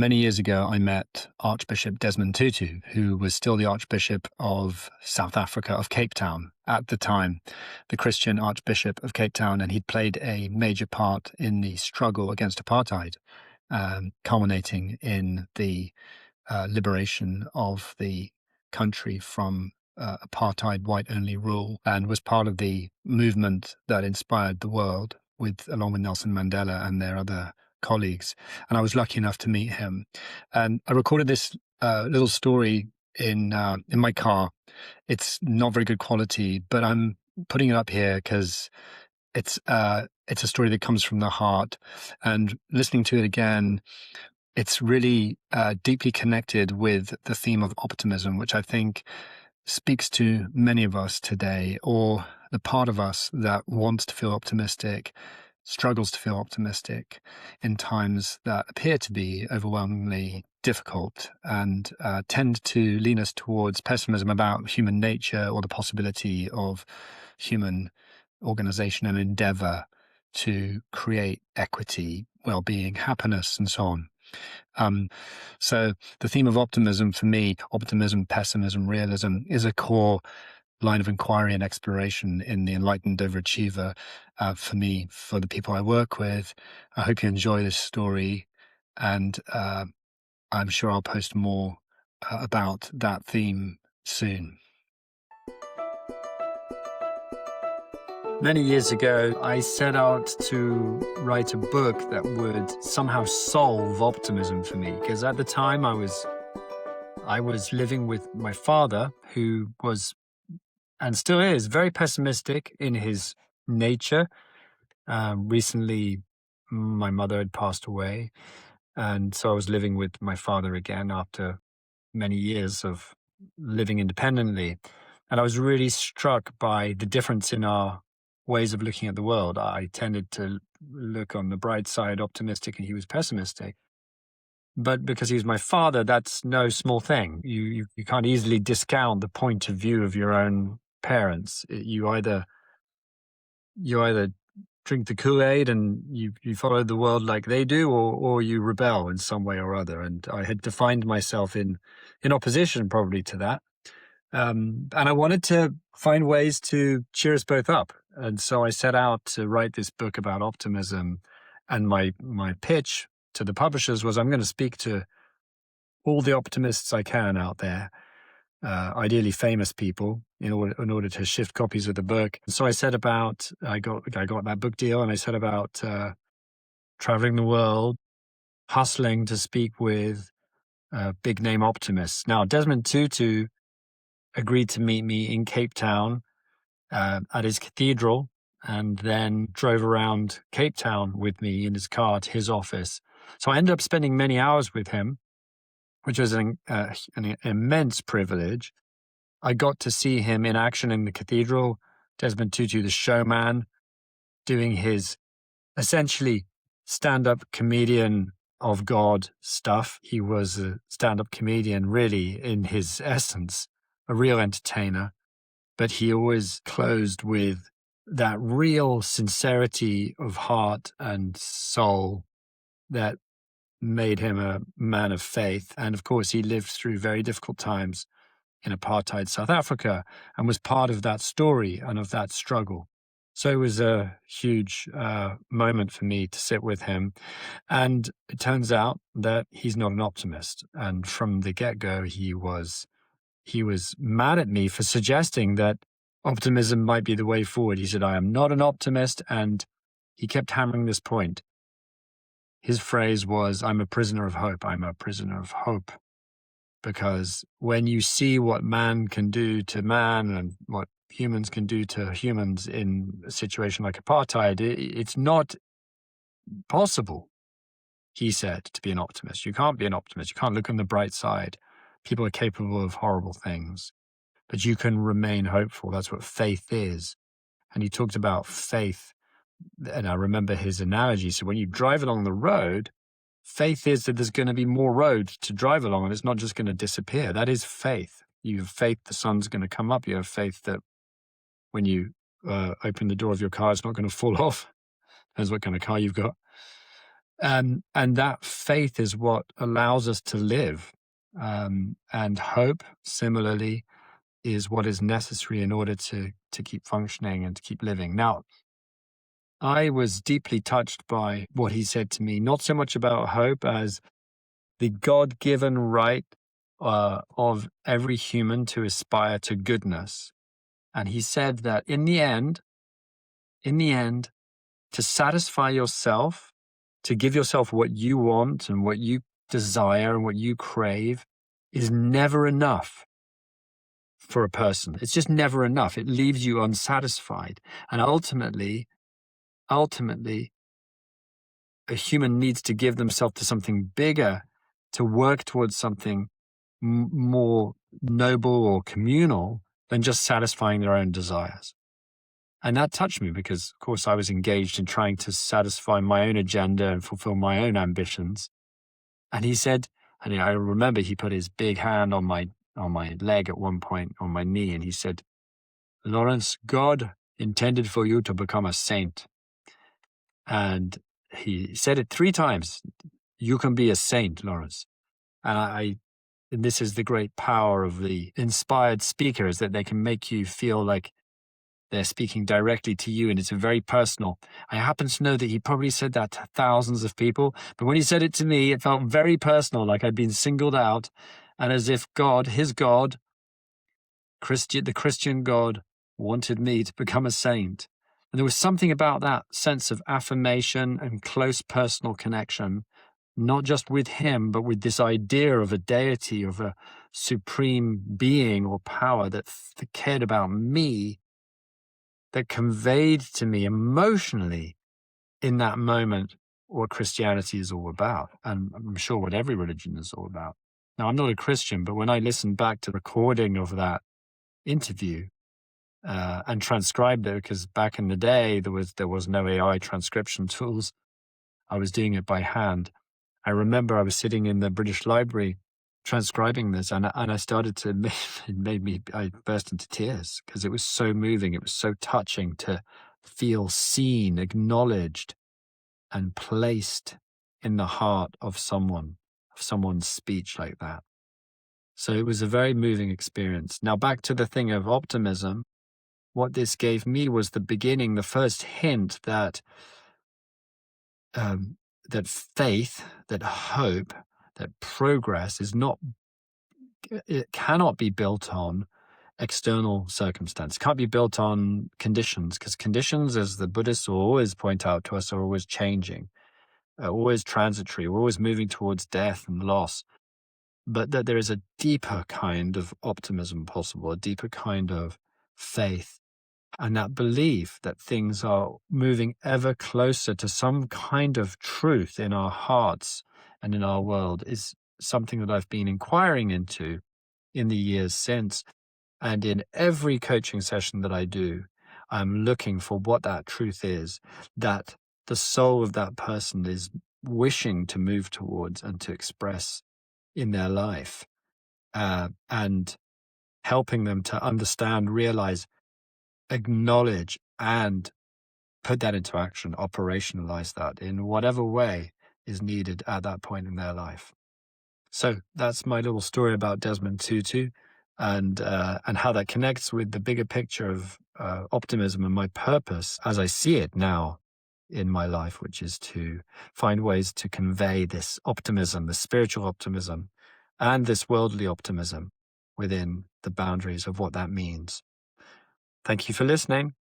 Many years ago, I met Archbishop Desmond Tutu, who was still the Archbishop of South Africa, of Cape Town at the time, the Christian Archbishop of Cape Town, and he'd played a major part in the struggle against apartheid, culminating in the liberation of the country from apartheid white-only rule, and was part of the movement that inspired the world, along with Nelson Mandela and their other colleagues. And I was lucky enough to meet him. And I recorded this little story in my car. It's not very good quality, but I'm putting it up here because it's a story that comes from the heart. And listening to it again, it's really deeply connected with the theme of optimism, which I think speaks to many of us today, or the part of us that wants to feel optimistic, struggles to feel optimistic in times that appear to be overwhelmingly difficult, and tend to lean us towards pessimism about human nature or the possibility of human organization and endeavor to create equity, well-being, happiness, and so on. So the theme of optimism for me, optimism, pessimism, realism, is a core line of inquiry and exploration in the enlightened overachiever for me, for the people I work with. I hope you enjoy this story, and I'm sure I'll post more about that theme soon. Many years ago, I set out to write a book that would somehow solve optimism for me, because at the time I was living with my father, who was, and still is, very pessimistic in his nature. Recently, my mother had passed away, and so I was living with my father again after many years of living independently. And I was really struck by the difference in our ways of looking at the world. I tended to look on the bright side, optimistic, and he was pessimistic. But because he was my father, that's no small thing. You can't easily discount the point of view of your own parents. You either drink the Kool-Aid and you follow the world like they do, or you rebel in some way or other. And I had defined myself in opposition probably to that. And I wanted to find ways to cheer us both up. And so I set out to write this book about optimism. And my pitch to the publishers was, I'm going to speak to all the optimists I can out there, ideally famous people, in order to shift copies of the book. So I got that book deal, and I set about traveling the world, hustling to speak with big name optimists. Now, Desmond Tutu agreed to meet me in Cape Town at his cathedral, and then drove around Cape Town with me in his car to his office. So I ended up spending many hours with him, which was an immense privilege. I got to see him in action in the cathedral, Desmond Tutu, the showman, doing his essentially stand-up comedian of God stuff. He was a stand-up comedian, really, in his essence, a real entertainer. But he always closed with that real sincerity of heart and soul that made him a man of faith. And of course, he lived through very difficult times in apartheid South Africa and was part of that story and of that struggle. So it was a huge moment for me to sit with him. And it turns out that he's not an optimist. And from the get-go, he was mad at me for suggesting that optimism might be the way forward. He said, I am not an optimist. And he kept hammering this point. His phrase was, I'm a prisoner of hope. I'm a prisoner of hope. Because when you see what man can do to man and what humans can do to humans in a situation like apartheid, it's not possible, he said, to be an optimist. You can't be an optimist. You can't look on the bright side. People are capable of horrible things, but you can remain hopeful. That's what faith is. And he talked about faith, and I remember his analogy. So when you drive along the road, faith is that there's going to be more road to drive along, and it's not just going to disappear. That is faith. You have faith the sun's going to come up. You have faith that when you open the door of your car, it's not going to fall off. Depends what kind of car you've got. And that faith is what allows us to live. And hope, similarly, is what is necessary in order to keep functioning and to keep living. Now, I was deeply touched by what he said to me, not so much about hope as the God-given right of every human to aspire to goodness. And he said that in the end, to satisfy yourself, to give yourself what you want and what you desire and what you crave is never enough for a person. It's just never enough. It leaves you unsatisfied. And ultimately, a human needs to give themselves to something bigger, to work towards something more noble or communal than just satisfying their own desires. And that touched me because, of course, I was engaged in trying to satisfy my own agenda and fulfill my own ambitions. And he said, and I remember he put his big hand on my leg at one point, on my knee, and he said, "Lawrence, God intended for you to become a saint." And he said it 3 times. "You can be a saint, Lawrence." And and this is the great power of the inspired speaker, is that they can make you feel like they're speaking directly to you, and it's very personal. I happen to know that he probably said that to thousands of people, but when he said it to me, it felt very personal, like I'd been singled out, and as if God, his God, the Christian God, wanted me to become a saint. And there was something about that sense of affirmation and close personal connection, not just with him, but with this idea of a deity, of a supreme being or power that cared about me, that conveyed to me emotionally in that moment what Christianity is all about. And I'm sure what every religion is all about. Now, I'm not a Christian, but when I listened back to the recording of that interview and transcribed it, because back in the day, there was no AI transcription tools. I was doing it by hand. I remember I was sitting in the British Library transcribing this, and I started to, I burst into tears because it was so moving. It was so touching to feel seen, acknowledged, and placed in the heart of someone's speech like that. So it was a very moving experience. Now, back to the thing of optimism, what this gave me was the beginning, the first hint that that faith, that hope, that progress it cannot be built on external circumstance. It can't be built on conditions, because conditions, as the Buddhists will always point out to us, are always changing, always transitory. We're always moving towards death and loss. But that there is a deeper kind of optimism possible, a deeper kind of faith, and that belief that things are moving ever closer to some kind of truth in our hearts and in our world is something that I've been inquiring into in the years since. And in every coaching session that I do, I'm looking for what that truth is, that the soul of that person is wishing to move towards and to express in their life, and helping them to understand, realize, acknowledge, and put that into action, operationalize that in whatever way is needed at that point in their life. So that's my little story about Desmond Tutu, and how that connects with the bigger picture of optimism and my purpose as I see it now in my life, which is to find ways to convey this optimism, the spiritual optimism, and this worldly optimism within the boundaries of what that means. Thank you for listening.